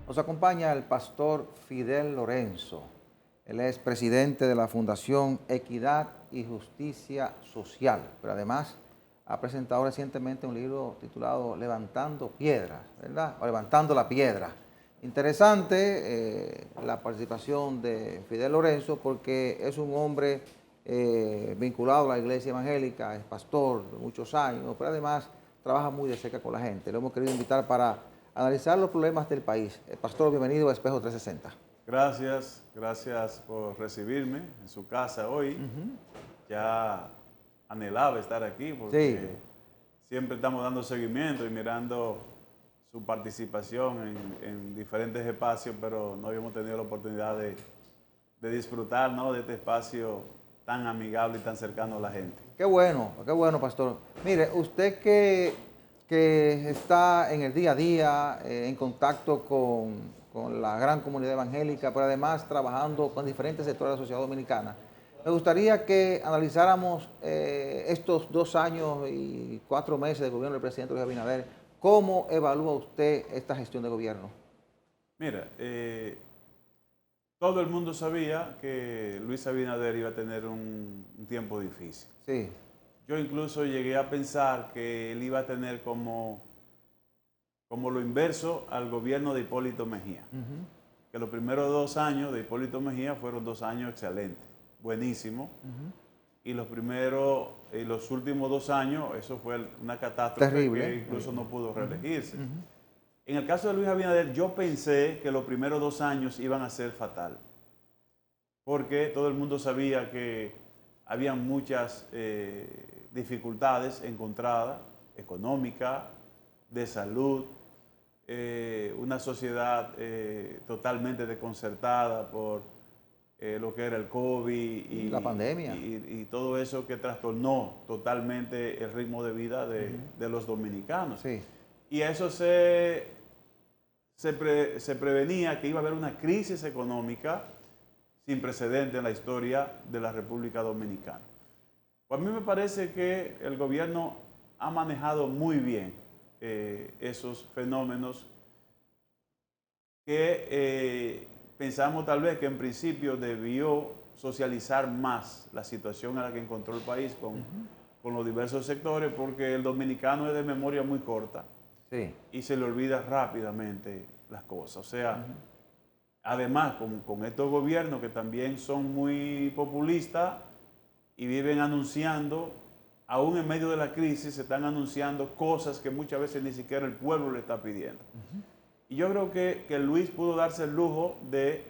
Nos acompaña el pastor Fidel Lorenzo. Él es presidente de la Fundación Equidad y Justicia Social, pero además ha presentado recientemente un libro titulado Levantando Piedras, ¿verdad? O Levantando la Piedra. Interesante la participación de Fidel Lorenzo porque es un hombre vinculado a la iglesia evangélica, es pastor de muchos años, pero además trabaja muy de cerca con la gente. Lo hemos querido invitar para analizar los problemas del país. Pastor, bienvenido a Espejo 360. Gracias por recibirme en su casa hoy. Ya anhelaba estar aquí porque Sí, siempre estamos dando seguimiento y mirando su participación en diferentes espacios, pero no habíamos tenido la oportunidad de disfrutar, ¿no?, de este espacio tan amigable y tan cercano a la gente. qué bueno, pastor. Mire, usted que está en el día a día, en contacto con la gran comunidad evangélica, pero además trabajando con diferentes sectores de la sociedad dominicana, me gustaría que analizáramos estos 2 años y 4 meses de gobierno del presidente Luis Abinader. ¿Cómo evalúa usted esta gestión de gobierno? Mira, todo el mundo sabía que Luis Abinader iba a tener un tiempo difícil. Sí. Yo incluso llegué a pensar que él iba a tener como lo inverso al gobierno de Hipólito Mejía. Que los primeros 2 años de Hipólito Mejía fueron 2 años excelentes, buenísimos. Y los últimos 2 años, eso fue una catástrofe Terrible. que incluso no pudo reelegirse. En el caso de Luis Abinader, yo pensé que los primeros 2 años iban a ser fatal, porque todo el mundo sabía que había muchas dificultades encontradas, económicas, de salud, una sociedad totalmente desconcertada por lo que era el COVID y La pandemia. y todo eso que trastornó totalmente el ritmo de vida de los dominicanos. Sí. Y eso se prevenía que iba a haber una crisis económica sin precedente en la historia de la República Dominicana. Pues a mí me parece que el gobierno ha manejado muy bien esos fenómenos que pensamos tal vez que en principio debió socializar más la situación en la que encontró el país con los diversos sectores, porque el dominicano es de memoria muy corta. Sí. Y se le olvida rápidamente las cosas. O sea, además con estos gobiernos que también son muy populistas y viven anunciando, aún en medio de la crisis, se están anunciando cosas que muchas veces ni siquiera el pueblo le está pidiendo. Y yo creo que Luis pudo darse el lujo de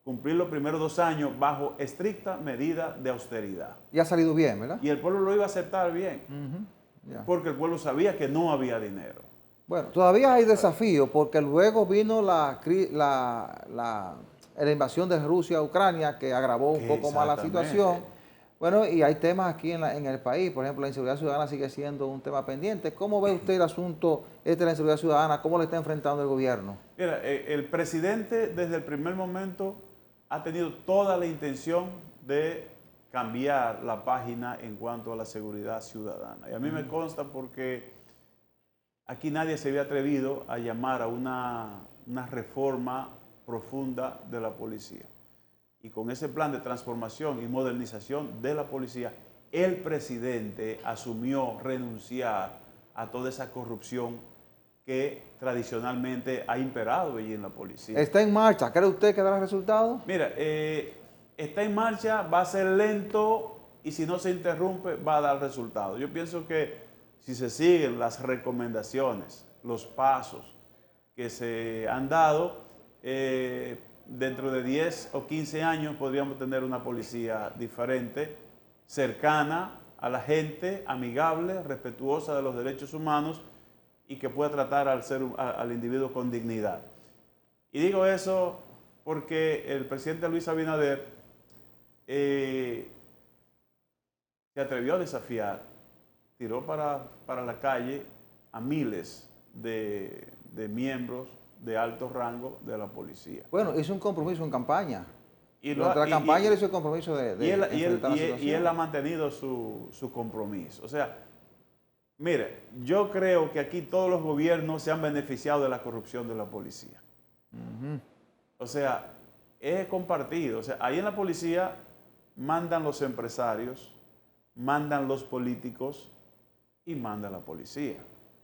cumplir los primeros 2 años bajo estricta medida de austeridad. Y ha salido bien, ¿verdad? Y el pueblo lo iba a aceptar bien, Ya. porque el pueblo sabía que no había dinero. Bueno, todavía hay desafíos porque luego vino la invasión de Rusia a Ucrania que agravó un poco más la situación. Bueno, y hay temas aquí en el país, por ejemplo, la inseguridad ciudadana sigue siendo un tema pendiente. ¿Cómo ve usted el asunto de la inseguridad ciudadana? ¿Cómo lo está enfrentando el gobierno? Mira, el presidente desde el primer momento ha tenido toda la intención de cambiar la página en cuanto a la seguridad ciudadana. Y a mí me consta porque aquí nadie se había atrevido a llamar a una reforma profunda de la policía. Y con ese plan de transformación y modernización de la policía, el presidente asumió renunciar a toda esa corrupción que tradicionalmente ha imperado allí en la policía. ¿Está en marcha? ¿Cree usted que dará resultados? Mira, está en marcha, va a ser lento y si no se interrumpe va a dar resultados. Yo pienso que si se siguen las recomendaciones, los pasos que se han dado, dentro de 10 o 15 años podríamos tener una policía diferente, cercana a la gente, amigable, respetuosa de los derechos humanos y que pueda tratar al individuo con dignidad. Y digo eso porque el presidente Luis Abinader se atrevió a desafiar, tiró para la calle a miles de miembros de alto rango de la policía. Bueno, hizo un compromiso en campaña. Y durante la campaña él hizo el compromiso de enfrentar la situación. y él ha mantenido su compromiso. O sea, mire, yo creo que aquí todos los gobiernos se han beneficiado de la corrupción de la policía. O sea, es compartido. O sea, ahí en la policía mandan los empresarios, mandan los políticos y manda la policía.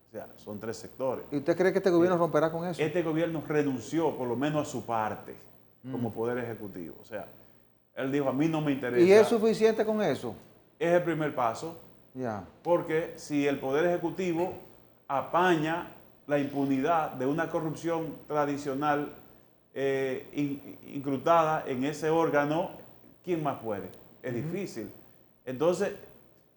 O sea, son 3 sectores. ¿Y usted cree que este gobierno romperá con eso? Este gobierno renunció por lo menos a su parte como poder ejecutivo. O sea, él dijo, a mí no me interesa. ¿Y es suficiente con eso? Es el primer paso. Ya. Porque si el Poder Ejecutivo apaña la impunidad de una corrupción tradicional incrustada en ese órgano, ¿quién más puede? Es difícil. Entonces,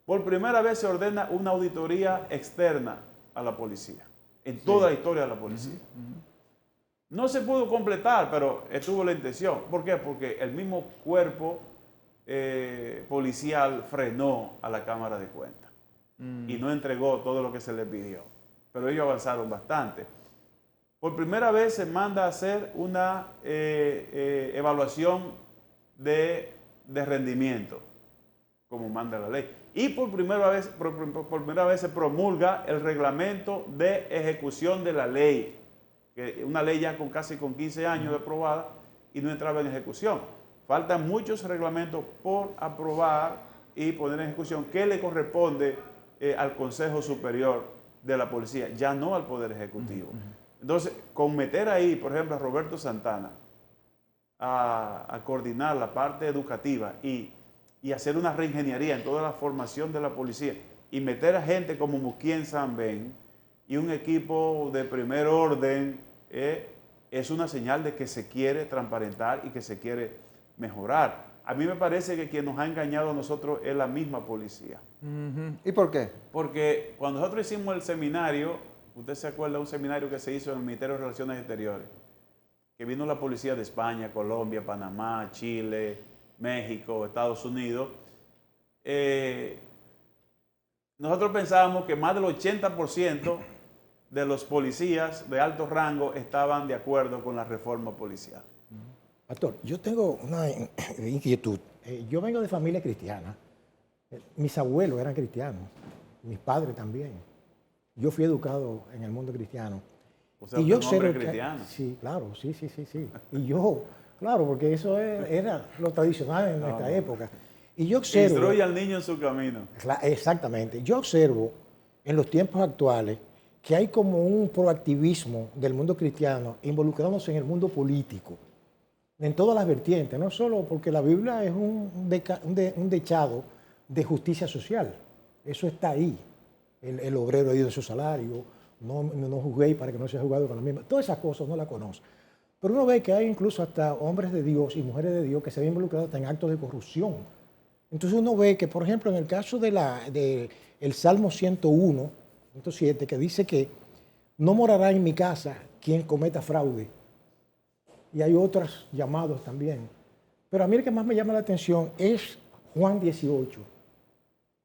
por primera vez se ordena una auditoría externa a la policía, en toda la historia de la policía. No se pudo completar, pero estuvo la intención. ¿Por qué? Porque el mismo cuerpo policial frenó a la Cámara de Cuentas y no entregó todo lo que se le pidió. Pero ellos avanzaron bastante. Por primera vez se manda a hacer una evaluación de rendimiento, como manda la ley. Y por primera vez se promulga el reglamento de ejecución de la ley, que una ley ya casi con 15 años aprobada y no entraba en ejecución. Faltan muchos reglamentos por aprobar y poner en ejecución que le corresponde al Consejo Superior de la Policía, ya no al Poder Ejecutivo. Entonces, con meter ahí, por ejemplo, a Roberto Santana a coordinar la parte educativa y hacer una reingeniería en toda la formación de la policía y meter a gente como Muquien Sanben y un equipo de primer orden, es una señal de que se quiere transparentar y que se quiere mejorar. A mí me parece que quien nos ha engañado a nosotros es la misma policía. ¿Y por qué? Porque cuando nosotros hicimos el seminario, usted se acuerda de un seminario que se hizo en el Ministerio de Relaciones Exteriores, que vino la policía de España, Colombia, Panamá, Chile, México, Estados Unidos. Nosotros pensábamos que más del 80% de los policías de alto rango estaban de acuerdo con la reforma policial. Pastor, yo tengo una inquietud. Yo vengo de familia cristiana. Mis abuelos eran cristianos, mis padres también. Yo fui educado en el mundo cristiano. O sea, y yo un hombre cristiano. Sí, claro, sí. Y yo, claro, porque eso era lo tradicional en nuestra época. Y yo observo... Instruye al niño en su camino. Exactamente. Yo observo en los tiempos actuales que hay como un proactivismo del mundo cristiano involucrándose en el mundo político, en todas las vertientes, no solo porque la Biblia es un dechado de justicia social. Eso está ahí. El obrero ha ido de su salario, no juzguéis para que no sea juzgado con la misma. Todas esas cosas no las conoce. Pero uno ve que hay incluso hasta hombres de Dios y mujeres de Dios que se ven involucrados hasta en actos de corrupción. Entonces uno ve que, por ejemplo, en el caso de el Salmo 101, 107, que dice que no morará en mi casa quien cometa fraude. Y hay otros llamados también. Pero a mí el que más me llama la atención es Juan 18,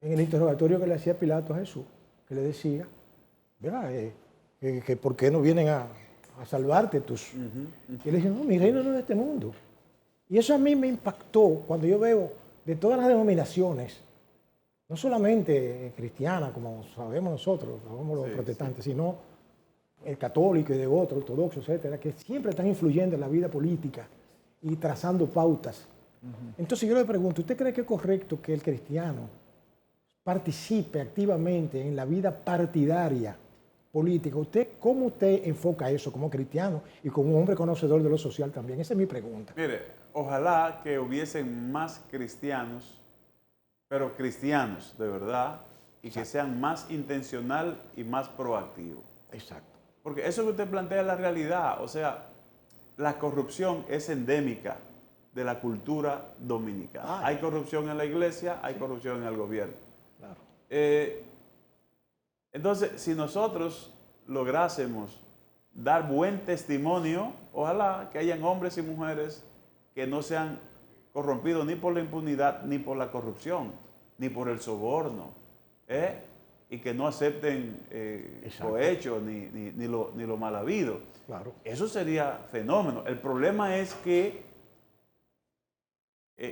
en el interrogatorio que le hacía Pilato a Jesús, que le decía, ¿verdad? Que ¿por qué no vienen a salvarte tus? Y él dice, no, mi reino no es de este mundo. Y eso a mí me impactó cuando yo veo de todas las denominaciones, no solamente cristianas, como sabemos nosotros, sabemos los protestantes, sino el católico y de otros, ortodoxos, etcétera, que siempre están influyendo en la vida política y trazando pautas. Entonces yo le pregunto, ¿usted cree que es correcto que el cristiano participe activamente en la vida partidaria política? ¿Cómo usted enfoca eso como cristiano y como un hombre conocedor de lo social también? Esa es mi pregunta. Mire, ojalá que hubiesen más cristianos, pero cristianos de verdad, y que sean más intencional y más proactivos. Exacto. Porque eso que usted plantea es la realidad. O sea, la corrupción es endémica de la cultura dominicana. Hay corrupción en la iglesia, hay corrupción en el gobierno. Claro. Entonces, si nosotros lográsemos dar buen testimonio, ojalá que hayan hombres y mujeres que no sean corrompidos ni por la impunidad, ni por la corrupción, ni por el soborno, y que no acepten cohecho ni lo mal habido. Claro. Eso sería fenómeno. El problema es que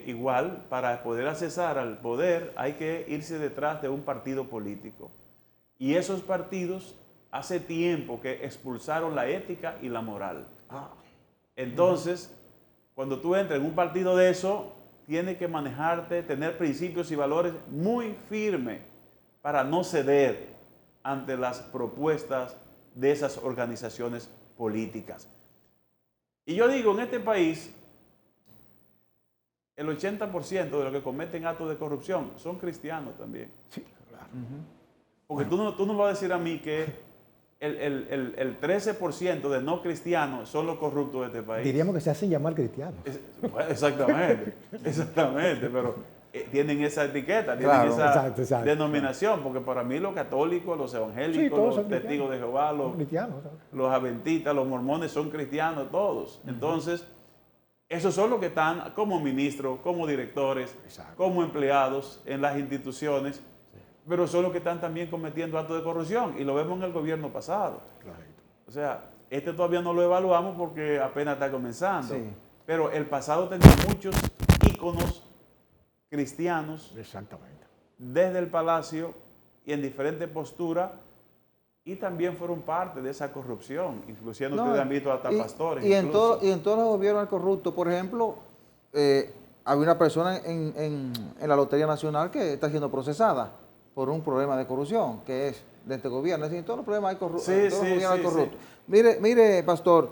igual, para poder accesar al poder, hay que irse detrás de un partido político. Y esos partidos hace tiempo que expulsaron la ética y la moral. Entonces, cuando tú entras en un partido de eso, tienes que manejarte, tener principios y valores muy firmes para no ceder ante las propuestas de esas organizaciones políticas. Y yo digo, en este país, el 80% de los que cometen actos de corrupción son cristianos también. Sí, claro. Porque tú no vas a decir a mí que el 13% de no cristianos son los corruptos de este país. Diríamos que se hacen llamar cristianos. Bueno, exactamente, pero tienen esa etiqueta, tienen Claro. esa Exacto. denominación, porque para mí los católicos, los Sí, evangélicos, todos los son testigos de Jehová, Son cristianos. los adventistas, los mormones son cristianos todos. Entonces, esos son los que están como ministros, como directores, Exacto. como empleados en las instituciones, pero son los que están también cometiendo actos de corrupción y lo vemos en el gobierno pasado. Clarito. O sea, este todavía no lo evaluamos porque apenas está comenzando. Sí. Pero el pasado tenía muchos íconos cristianos Exactamente. desde el palacio y en diferentes posturas y también fueron parte de esa corrupción. Inclusive No, ustedes han visto hasta pastores. Y en, incluso. y en todos los gobiernos corruptos, por ejemplo, había una persona en la Lotería Nacional que está siendo procesada por un problema de corrupción, que es de este gobierno. Es decir, en todos los problemas hay corrupción. Sí, En todos los sí, gobiernos hay sí, corruptos. sí. Mire, pastor,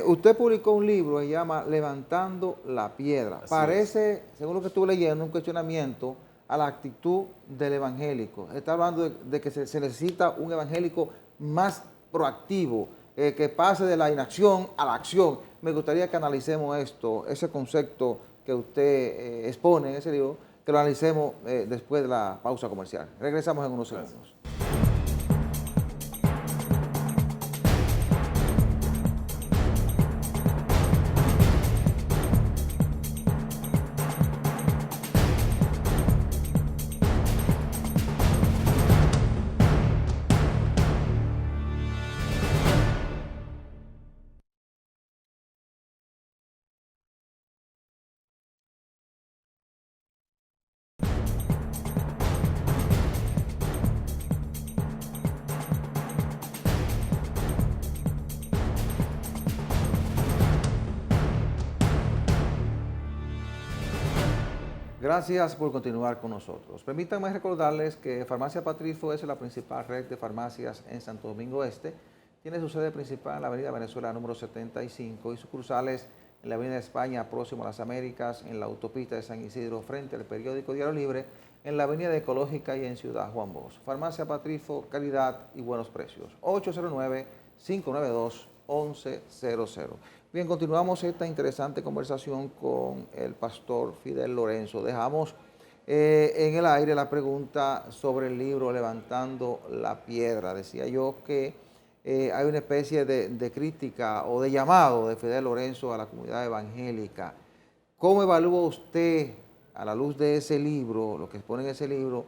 usted publicó un libro que se llama Levantando la Piedra. Así Parece, según lo que estuve leyendo, un cuestionamiento a la actitud del evangélico. Está hablando de que se necesita un evangélico más proactivo, que pase de la inacción a la acción. Me gustaría que analicemos esto, ese concepto que usted expone en ese libro, que lo analicemos después de la pausa comercial. Regresamos en unos segundos. Gracias por continuar con nosotros. Permítanme recordarles que Farmacia Patricio es la principal red de farmacias en Santo Domingo Este. Tiene su sede principal en la Avenida Venezuela número 75 y sucursales en la Avenida España próximo a las Américas, en la autopista de San Isidro frente al periódico Diario Libre, en la Avenida Ecológica y en Ciudad Juan Bosch. Farmacia Patricio, calidad y buenos precios. 809-592-1100. Bien, continuamos esta interesante conversación con el pastor Fidel Lorenzo. Dejamos en el aire la pregunta sobre el libro Levantando la Piedra. Decía yo que hay una especie de crítica o de llamado de Fidel Lorenzo a la comunidad evangélica. ¿Cómo evalúa usted, a la luz de ese libro, lo que expone en ese libro,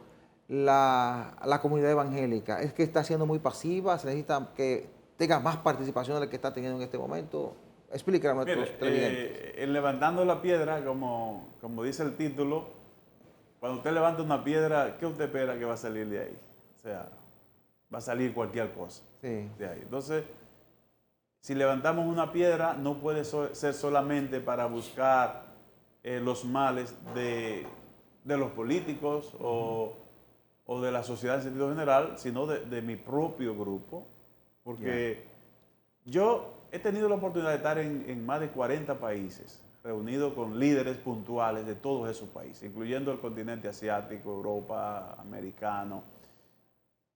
la comunidad evangélica? ¿Es que está siendo muy pasiva? ¿Se necesita que tenga más participación de la que está teniendo en este momento? Explíquenos a nuestros televidentes. En Levantando la Piedra, como dice el título, cuando usted levanta una piedra, ¿qué usted espera que va a salir de ahí? O sea, va a salir cualquier cosa Sí. de ahí. Entonces, si levantamos una piedra, no puede ser solamente para buscar los males de los políticos o de la sociedad en sentido general, sino de mi propio grupo. Porque yo he tenido la oportunidad de estar en más de 40 países, reunido con líderes puntuales de todos esos países, incluyendo el continente asiático, Europa, americano,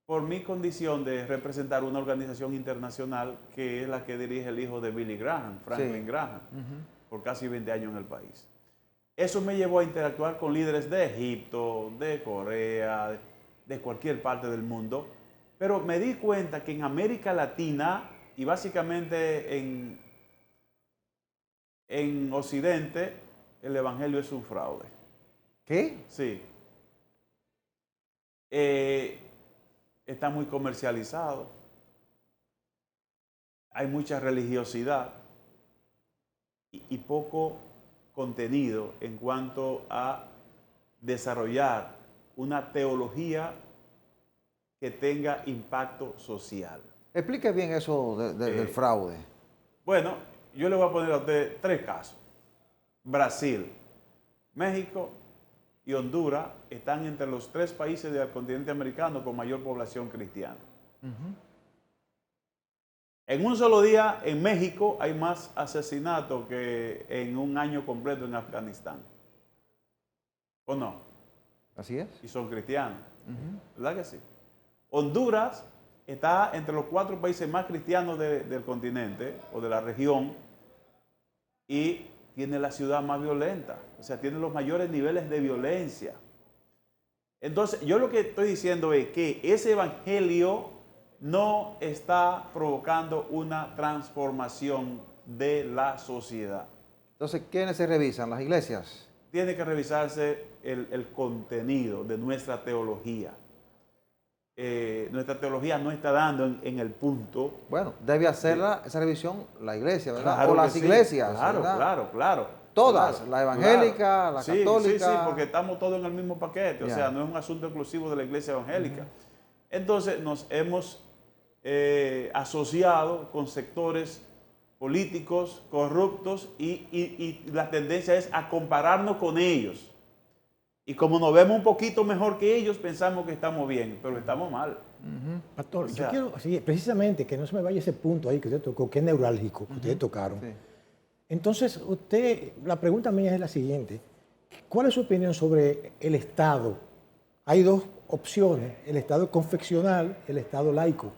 por mi condición de representar una organización internacional que es la que dirige el hijo de Billy Graham, Franklin Graham, por casi 20 años en el país. Eso me llevó a interactuar con líderes de Egipto, de Corea, de cualquier parte del mundo, pero me di cuenta que en América Latina y básicamente en Occidente, el Evangelio es un fraude. ¿Qué? Sí. Está muy comercializado. Hay mucha religiosidad y poco contenido en cuanto a desarrollar una teología que tenga impacto social. Explique bien eso del fraude. Bueno, yo le voy a poner a usted 3 casos. Brasil, México y Honduras están entre los 3 países del continente americano con mayor población cristiana. En un solo día, en México, hay más asesinatos que en un año completo en Afganistán. ¿O no? Así es. Y son cristianos. ¿Verdad que sí? Honduras está entre los 4 países más cristianos del continente o de la región y tiene la ciudad más violenta. O sea, tiene los mayores niveles de violencia. Entonces, yo lo que estoy diciendo es que ese evangelio no está provocando una transformación de la sociedad. Entonces, ¿quiénes se revisan? Las iglesias. Tiene que revisarse el contenido de nuestra teología. Nuestra teología no está dando en el punto. Bueno, debe hacerla esa revisión la iglesia, ¿verdad? Claro o las que sí. iglesias, Claro, ¿verdad? claro. Todas, Claro, la evangélica, claro. la Sí, católica. Sí, porque estamos todos en el mismo paquete. O Ya. sea, no es un asunto exclusivo de la iglesia evangélica. Entonces, nos hemos asociado con sectores políticos corruptos y la tendencia es a compararnos con ellos. Y como nos vemos un poquito mejor que ellos, pensamos que estamos bien, pero estamos mal. Pastor, O sea, yo quiero, sí, precisamente, que no se me vaya ese punto ahí que usted tocó, que es neurálgico, que ustedes tocaron. Sí. Entonces, la pregunta mía es la siguiente. ¿Cuál es su opinión sobre el Estado? Hay 2 opciones, el Estado confesional, el Estado laico.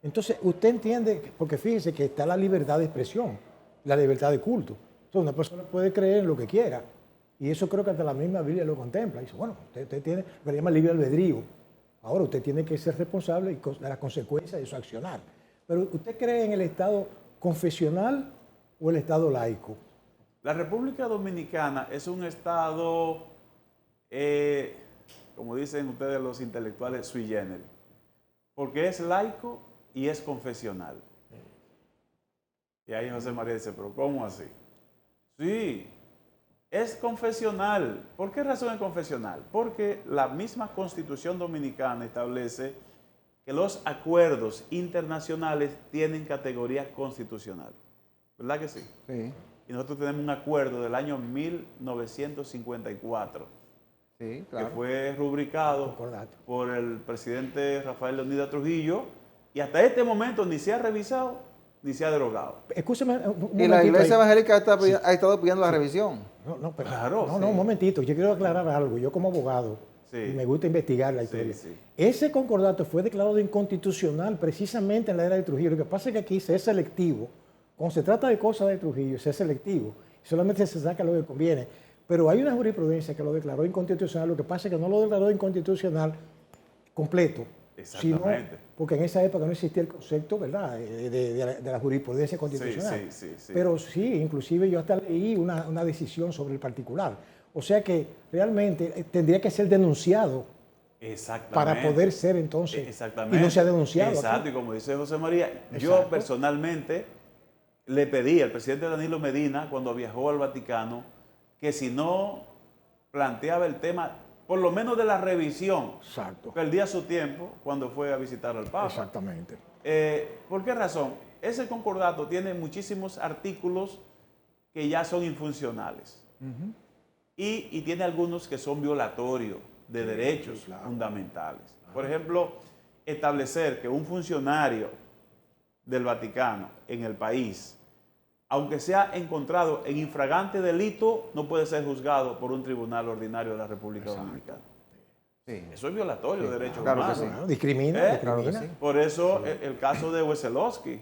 Entonces, usted entiende, porque fíjese que está la libertad de expresión, la libertad de culto. Entonces, una persona puede creer en lo que quiera. Y eso creo que hasta la misma Biblia lo contempla. Dice, bueno, usted tiene lo que llama libre albedrío. Ahora, usted tiene que ser responsable de las consecuencias de su accionar. Pero, ¿usted cree en el Estado confesional o el Estado laico? La República Dominicana es un estado, como dicen ustedes los intelectuales, sui generis, porque es laico y es confesional. Y ahí José María dice, pero ¿cómo así? Sí, es confesional. ¿Por qué razón es confesional? Porque la misma Constitución Dominicana establece que los acuerdos internacionales tienen categoría constitucional. ¿Verdad que sí? Sí, Y nosotros tenemos un acuerdo del año 1954, sí, claro. que fue rubricado Concordato. por el presidente Rafael Leónidas Trujillo, y hasta este momento ni se ha revisado ni se ha derogado. Escúcheme un momentito Y la iglesia ahí. evangélica ha estado pidiendo la revisión. No, pero, Claro, no, sí. no, un momentito. Yo quiero aclarar algo. Yo como abogado, Sí. y me gusta investigar la Sí, historia. sí. Ese concordato fue declarado inconstitucional precisamente en la era de Trujillo. Lo que pasa es que aquí se es selectivo. Cuando se trata de cosas de Trujillo, se es selectivo. Solamente se saca lo que conviene. Pero hay una jurisprudencia que lo declaró inconstitucional. Lo que pasa es que no lo declaró inconstitucional completo. Exactamente. Sino, porque en esa época no existía el concepto, ¿verdad?, de la jurisprudencia constitucional. Sí. Pero sí, inclusive yo hasta leí una decisión sobre el particular. O sea que realmente tendría que ser denunciado Exactamente. para poder ser entonces. Exactamente. Y no se ha denunciado. Exacto, aquí. y como dice José María, yo Exacto. personalmente le pedí al presidente Danilo Medina, cuando viajó al Vaticano, que si no planteaba el tema, por lo menos de la revisión, Exacto. perdía su tiempo cuando fue a visitar al Papa. Exactamente. ¿Por qué razón? Ese concordato tiene muchísimos artículos que ya son infuncionales. Y tiene algunos que son violatorios de derechos fundamentales. Por ejemplo, establecer que un funcionario del Vaticano en el país, aunque sea encontrado en infragante delito, no puede ser juzgado por un tribunal ordinario de la República Dominicana. Sí. Eso es violatorio de derechos claro que humanos. sí. Bueno, discrimina. claro que discrimina. sí. Por eso el caso de Weselowski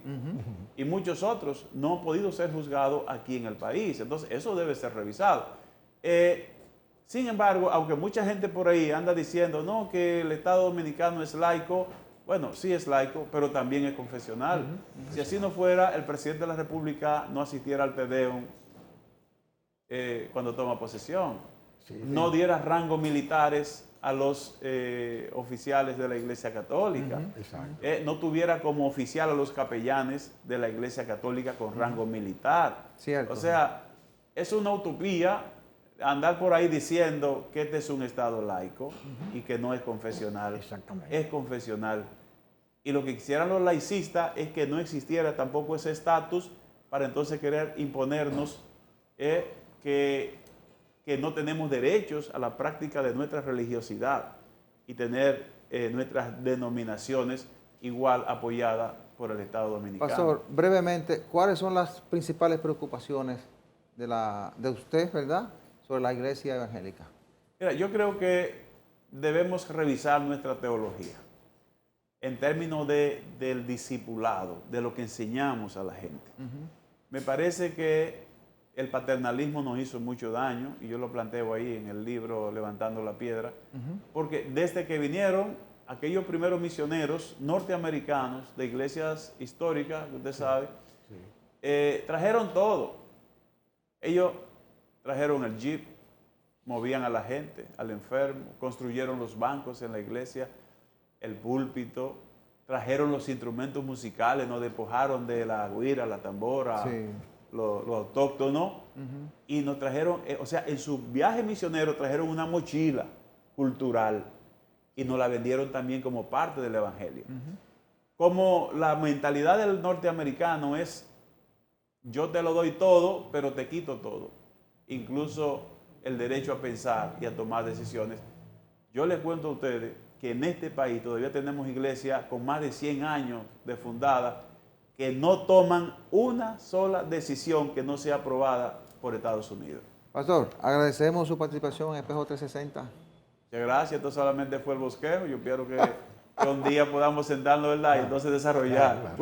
y muchos otros no han podido ser juzgados aquí en el país. Entonces, eso debe ser revisado. Sin embargo, aunque mucha gente por ahí anda diciendo no, que el Estado Dominicano es laico, bueno, sí es laico, pero también es confesional. Si así no fuera, el presidente de la República no asistiera al Te Deum cuando toma posesión. No diera rangos militares a los oficiales de la Iglesia Católica. Exacto. No tuviera como oficial a los capellanes de la Iglesia Católica con rango militar. Cierto. O sea, es una utopía andar por ahí diciendo que este es un Estado laico y que no es confesional. Exactamente. Es confesional. Y lo que quisieran los laicistas es que no existiera tampoco ese estatus para entonces querer imponernos que no tenemos derechos a la práctica de nuestra religiosidad y tener nuestras denominaciones igual apoyadas por el Estado Dominicano. Pastor, brevemente, ¿cuáles son las principales preocupaciones de usted, verdad, sobre la iglesia evangélica? Mira, yo creo que debemos revisar nuestra teología en términos del discipulado, de lo que enseñamos a la gente. Me parece que el paternalismo nos hizo mucho daño, y yo lo planteo ahí en el libro Levantando la Piedra, porque desde que vinieron aquellos primeros misioneros norteamericanos de iglesias históricas, que usted sabe, trajeron todo. Ellos trajeron el jeep, movían a la gente, al enfermo, construyeron los bancos en la iglesia, el púlpito, trajeron los instrumentos musicales, nos despojaron de la güira, la tambora, los autóctonos, y nos trajeron, o sea, en su viaje misionero trajeron una mochila cultural y nos la vendieron también como parte del evangelio. Como la mentalidad del norteamericano es, yo te lo doy todo, pero te quito todo, incluso el derecho a pensar y a tomar decisiones. Yo les cuento a ustedes que en este país todavía tenemos iglesias con más de 100 años de fundada que no toman una sola decisión que no sea aprobada por Estados Unidos. Pastor, agradecemos su participación en Espejo 360. Muchas gracias, esto solamente fue el bosquejo. Yo espero que un día podamos sentarnos, ¿verdad? Y entonces desarrollar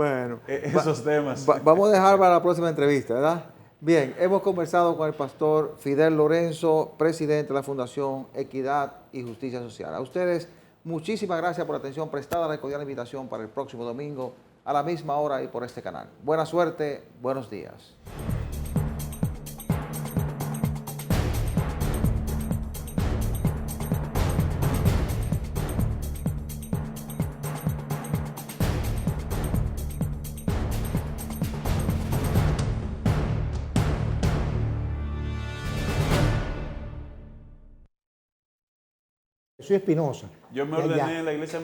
esos temas. Vamos a dejar para la próxima entrevista, ¿verdad? Bien, hemos conversado con el pastor Fidel Lorenzo, presidente de la Fundación Equidad y Justicia Social. A ustedes, muchísimas gracias por la atención prestada. Les cordial invitación para el próximo domingo a la misma hora y por este canal. Buena suerte, buenos días. Soy Espinosa. Yo me de allá. ordené en la iglesia